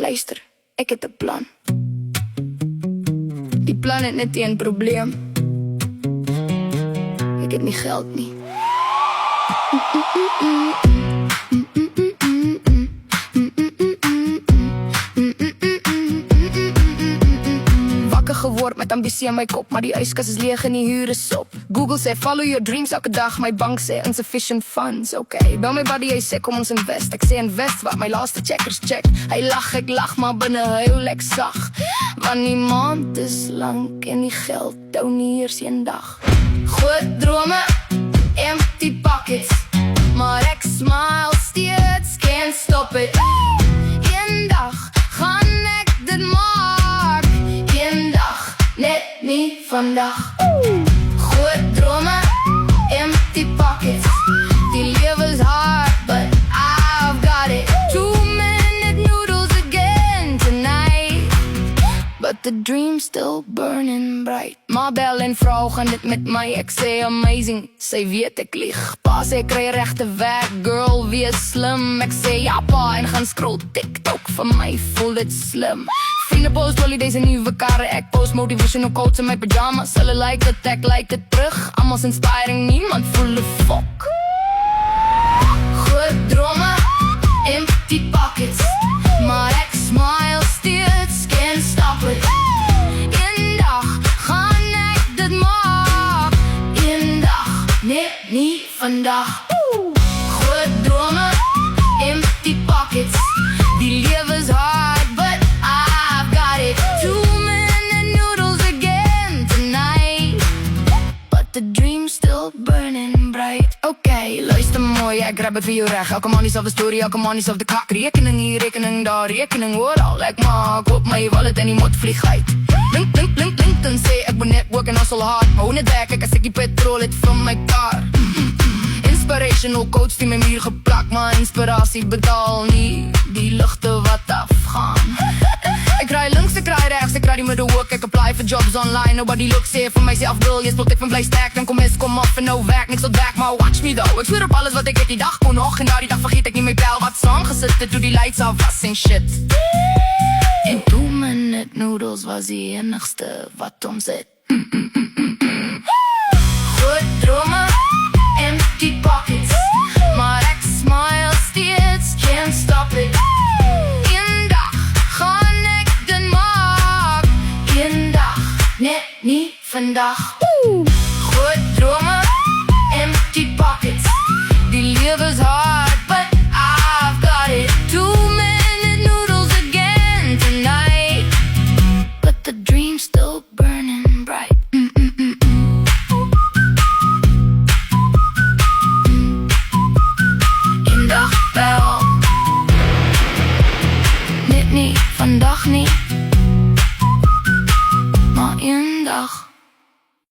luister, ek het 'n plan. Die plan het net een probleem. Ek het nie geld nie. Wakker geword met ambisie in my kop, maar die yskas is leeg en die huur is op. Google sê follow your dreams elke dag, my bank sê insufficient funds. Okay, bel my buddy, hy sê kom ons invest. Ek sê invest wat, my laaste checkers check. Hy lag, ek lag, maar binne huil ek sag. Want die maand is lank en die geld hou nie eers een dag. Groot drome, empty pockets, maar ek smile steeds, can't stop it. Een dag gaan ek dit maak, een dag, net nie vandag. Groot drome, empty pockets, die lewe is hard, but I've got it. 2-minute noodles again tonight, but the dream's still burning bright. Maar bel en vrou, gaan dit met my, ek sê amazing, sy weet ek lieg. Pa sê kry regte werk, girl wees slim. Ek sê ja pa en gaan scroll TikTok, vir my voel dit slim. Vrienden post holidays en nuwe karre, ek post motivational quotes in my pyjamas. Hulle like het, ek like het terug, almal's inspiring, niemand voel de fok. Groot drome, empty pockets, maar ek smile steeds, can't stop it. Een dag gaan ek dit maak, een dag, net nie vandag. Groot drome, empty pockets, die lewe is hard, but I've got it. 2-minute noodles again tonight, but the dream's still burning bright. Okay, luister mooi, ek grab het vir jou reg. Elke man dieselfde story, elke man dieselfde kak. Rekening hier, rekening daar, rekening oral. Ek maak op my wallet en die mot vlieg uit. Blink, blink, blink, blink, dan sê ek moet net work en hustle hard. Maar hoe net werk ek as ek die petrol het van my kar. Inspirational quotes die my muur geplak, maar inspirasie betaal nie die ligte wat afgaan. Ek kry links, ek kry rechts, ek kry die middel ook. Ek apply for jobs online, nobody looks here vir myself wil. Jy spot ek van bly sterk, dan kom af en nou werk, niks tot werk, maar watch me though. Ek zweer op alles wat ek het die dag kon nog, en na die dag vergeet ek nie my bel wat saamgesit het, toe die lights af was en shit. En 2-minute noodles was die enigste wat ons het. Groot drome, empty pockets, maar ek smile steeds, can't stop it. Een dag gaan ek dit maak, een dag, net nie vandag. Groot drome, empty pockets, die lewe is hard, but I've got it. 2-minute noodles again tonight, but the dream's still burning bright. Een dag wel, net nie vandag nie, maar een dag.